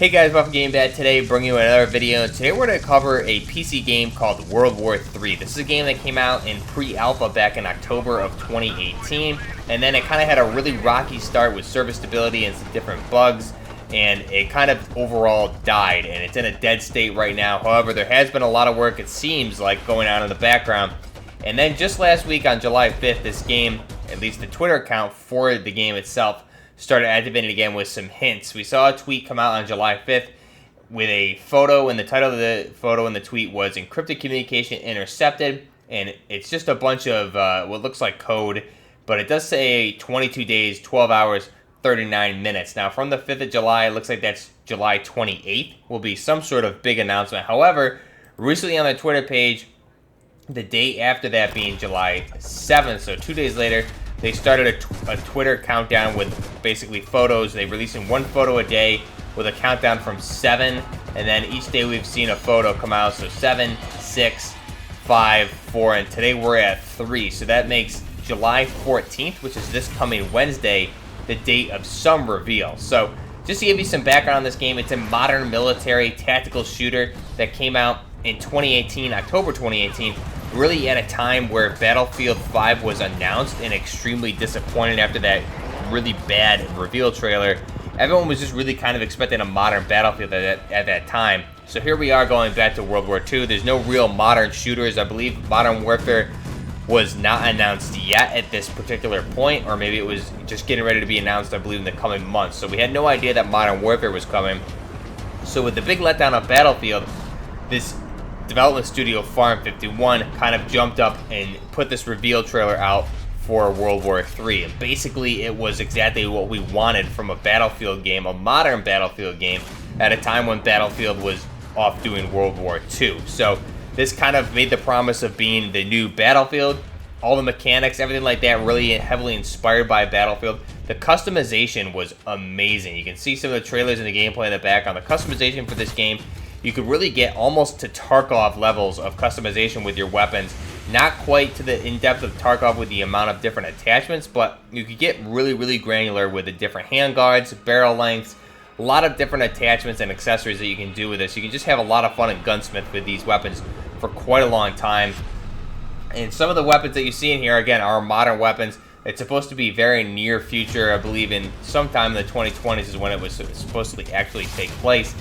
Hey guys, welcome to Game Dad. Today, bringing you another video. Today we're going to cover a PC game called World War III. This is a game that came out in pre-alpha back in October of 2018, and then it kind of had a really rocky start with server stability and some different bugs, and it kind of overall died, and it's in a dead state right now. However, there has been a lot of work, it seems like, going on in the background. And then just last week on July 5th, this game, at least the Twitter account for the game itself, started activating again with some hints. We saw a tweet come out on July 5th with a photo, and the title of the photo in the tweet was "Encrypted Communication Intercepted," and it's just a bunch of what looks like code, but it does say 22 days, 12 hours, 39 minutes. Now, from the 5th of July, it looks like that's July 28th, will be some sort of big announcement. However, recently on their Twitter page, the day after that being July 7th, so 2 days later, they started a Twitter countdown with basically photos. They released one photo a day with a countdown from 7, and then each day we've seen a photo come out. So 7, 6, 5, 4, and today we're at 3. So that makes July 14th, which is this coming Wednesday, the date of some reveal. So just to give you some background on this game, it's a modern military tactical shooter that came out in 2018, October 2018, really at a time where Battlefield 5 was announced and extremely disappointed after that really bad reveal trailer. Everyone was just really kind of expecting a modern Battlefield at that time. So here we are going back to World War II. There's no real modern shooters. I believe Modern Warfare was not announced yet at this particular point, or maybe it was just getting ready to be announced, I believe, in the coming months. So we had no idea that Modern Warfare was coming. So with the big letdown of Battlefield, this development studio Farm 51 kind of jumped up and put this reveal trailer out for World War III. And basically it was exactly what we wanted from a Battlefield game, a modern Battlefield game, at a time when Battlefield was off doing World War II. So this kind of made the promise of being the new Battlefield. All the mechanics, everything like that, really heavily inspired by Battlefield. The customization was amazing. You can see some of the trailers and the gameplay in the background. The customization for this game, you could really get almost to Tarkov levels of customization with your weapons. Not quite to the in-depth of Tarkov with the amount of different attachments, but you could get really, really granular with the different handguards, barrel lengths, a lot of different attachments and accessories that you can do with this. You can just have a lot of fun in Gunsmith with these weapons for quite a long time. And some of the weapons that you see in here, again, are modern weapons. It's supposed to be very near future. I believe in sometime in the 2020s is when it was supposed to actually take place.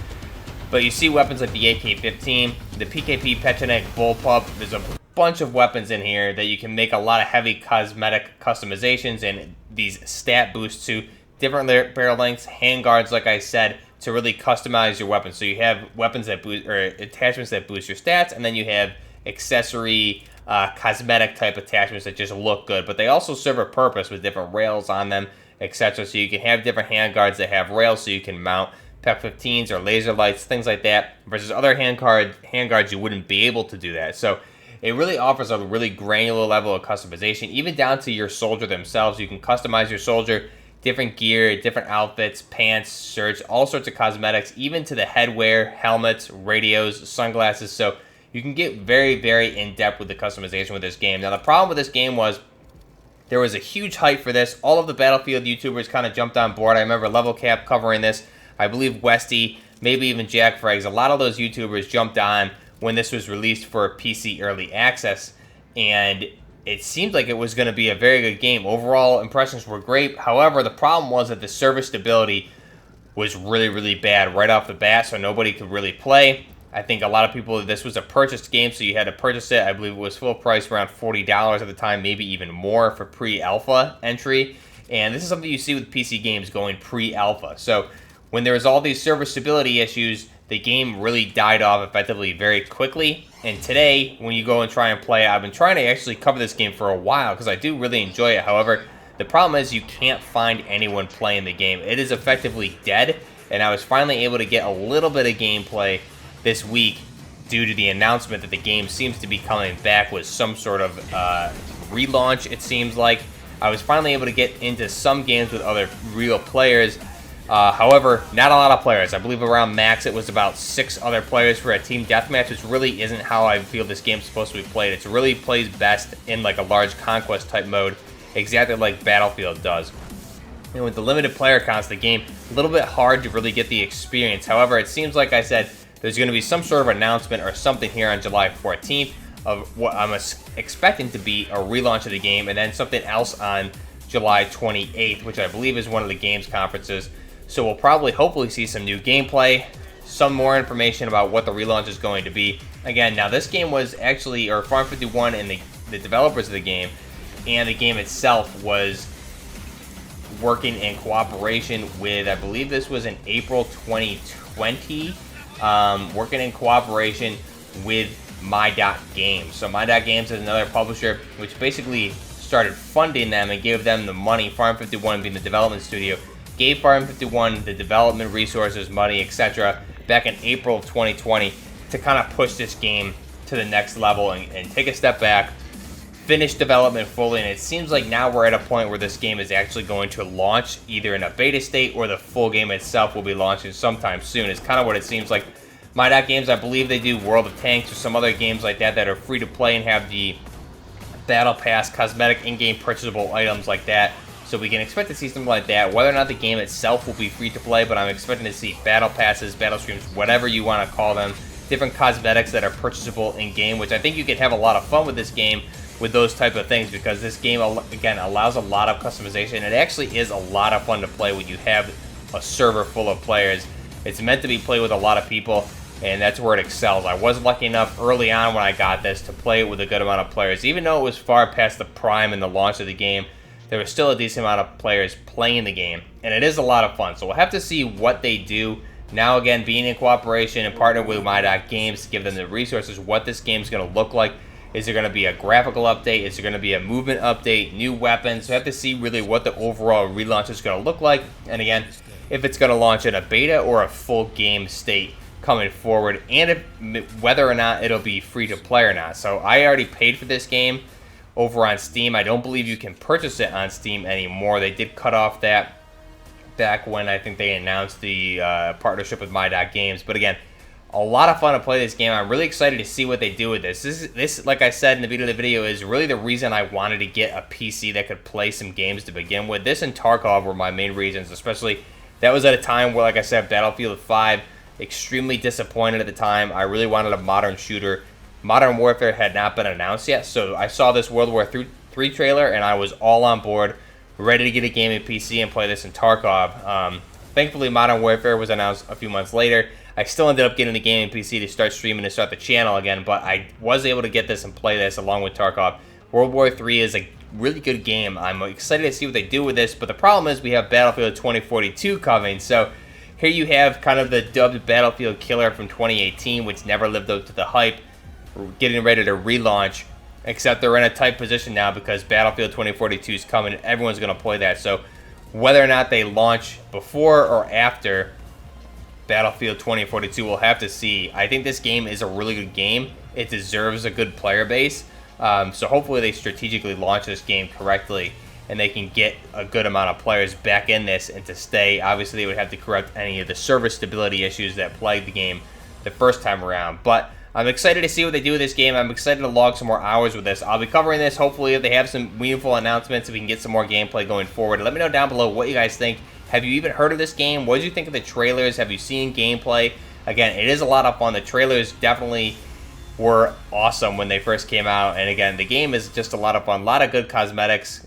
But you see weapons like the AK-15, the PKP Petronek Bullpup. There's a bunch of weapons in here that you can make a lot of heavy cosmetic customizations and these stat boosts to different barrel lengths, handguards, like I said, to really customize your weapons. So you have weapons that boost, or attachments that boost your stats, and then you have accessory, cosmetic type attachments that just look good. But they also serve a purpose with different rails on them, etc. So you can have different handguards that have rails so you can mount PEC-15s or laser lights, things like that, versus other handguards you wouldn't be able to do that. So it really offers a really granular level of customization, even down to your soldier themselves. You can customize your soldier, different gear, different outfits, pants, shirts, all sorts of cosmetics, even to the headwear, helmets, radios, sunglasses. So you can get very, very in-depth with the customization with this game. Now, the problem with this game was there was a huge hype for this. All of the Battlefield YouTubers kind of jumped on board. I remember Level Cap covering this. I believe Westy, maybe even Jack Frags, a lot of those YouTubers jumped on when this was released for PC Early Access, and it seemed like it was going to be a very good game. Overall impressions were great. However, the problem was that the server stability was really, really bad right off the bat, so nobody could really play. I think a lot of people, this was a purchased game, so you had to purchase it. I believe it was full price, around $40 at the time, maybe even more for pre-alpha entry. And this is something you see with PC games going pre-alpha. So when there was all these server stability issues, the game really died off effectively very quickly. And today, when you go and try and play it, I've been trying to actually cover this game for a while because I do really enjoy it. However, the problem is you can't find anyone playing the game. It is effectively dead, and I was finally able to get a little bit of gameplay this week due to the announcement that the game seems to be coming back with some sort of relaunch, it seems like. I was finally able to get into some games with other real players. However, not a lot of players. I believe around max it was about 6 other players for a team deathmatch, which really isn't how I feel this game's supposed to be played. It really plays best in like a large conquest type mode, exactly like Battlefield does. And with the limited player counts, the game a little bit hard to really get the experience. However, it seems like I said there's going to be some sort of announcement or something here on July 14th of what I'm expecting to be a relaunch of the game, and then something else on July 28th, which I believe is one of the games conferences. So we'll probably hopefully see some new gameplay, some more information about what the relaunch is going to be. Again, now this game was actually, or Farm 51 and the developers of the game and the game itself was working in cooperation with, I believe this was in April 2020, working in cooperation with my.games. So my.games is another publisher which basically started funding them and gave them the money, Farm 51 being the development studio, gave Farm 51 the development resources, money, etc. back in April of 2020 to kind of push this game to the next level and take a step back, finish development fully, and it seems like now we're at a point where this game is actually going to launch either in a beta state or the full game itself will be launching sometime soon. It's kind of what it seems like. My.games, I believe they do World of Tanks or some other games like that that are free to play and have the Battle Pass, cosmetic, in-game purchasable items like that. So we can expect to see something like that. Whether or not the game itself will be free to play, but I'm expecting to see Battle Passes, Battle Streams, whatever you want to call them, different cosmetics that are purchasable in-game, which I think you could have a lot of fun with this game with those type of things, because this game, again, allows a lot of customization. It actually is a lot of fun to play when you have a server full of players. It's meant to be played with a lot of people, and that's where it excels. I was lucky enough early on when I got this to play it with a good amount of players. Even though it was far past the prime and the launch of the game, there was still a decent amount of players playing the game, and it is a lot of fun. So we'll have to see what they do. Now, again, being in cooperation and partnered with my.games to give them the resources, what this game is going to look like. Is there going to be a graphical update? Is there going to be a movement update? New weapons? So we have to see really what the overall relaunch is going to look like. And again, if it's going to launch in a beta or a full game state coming forward, and whether or not it'll be free to play or not. So I already paid for this game over on Steam. I don't believe you can purchase it on Steam anymore. They did cut off that back when I think they announced the partnership with my.games. But again, a lot of fun to play this game. I'm really excited to see what they do with this. This, like I said in the beginning of the video, is really the reason I wanted to get a PC that could play some games to begin with. This and Tarkov were my main reasons, especially that was at a time where, like I said, Battlefield 5, extremely disappointed at the time. I really wanted a modern shooter. Modern Warfare had not been announced yet, so I saw this World War III trailer, and I was all on board, ready to get a gaming PC and play this in Tarkov. Thankfully, Modern Warfare was announced a few months later. I still ended up getting the gaming PC to start streaming and start the channel again, but I was able to get this and play this along with Tarkov. World War III is a really good game. I'm excited to see what they do with this, but the problem is we have Battlefield 2042 coming, so here you have kind of the dubbed Battlefield killer from 2018, which never lived up to the hype, getting ready to relaunch, except they're in a tight position now because Battlefield 2042 is coming and everyone's going to play that. So whether or not they launch before or after Battlefield 2042, we'll have to see. I think this game is a really good game. It deserves a good player base. So hopefully they strategically launch this game correctly and they can get a good amount of players back in this and to stay. Obviously, they would have to correct any of the server stability issues that plagued the game the first time around. But I'm excited to see what they do with this game. I'm excited to log some more hours with this. I'll be covering this. Hopefully, if they have some meaningful announcements, we can get some more gameplay going forward. Let me know down below what you guys think. Have you even heard of this game? What did you think of the trailers? Have you seen gameplay? Again, it is a lot of fun. The trailers definitely were awesome when they first came out. And again, the game is just a lot of fun. A lot of good cosmetics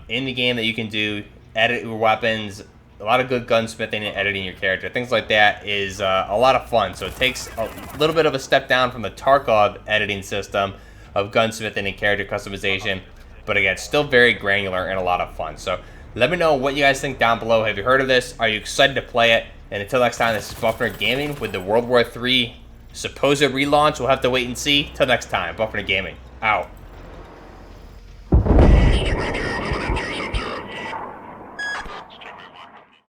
in the game that you can do. Edit your weapons. A lot of good gunsmithing and editing your character. Things like that is a lot of fun. So it takes a little bit of a step down from the Tarkov editing system of gunsmithing and character customization. But again, still very granular and a lot of fun. So let me know what you guys think down below. Have you heard of this? Are you excited to play it? And until next time, this is Buffner Gaming with the World War III supposed relaunch. We'll have to wait and see. Till next time, Buffner Gaming, out.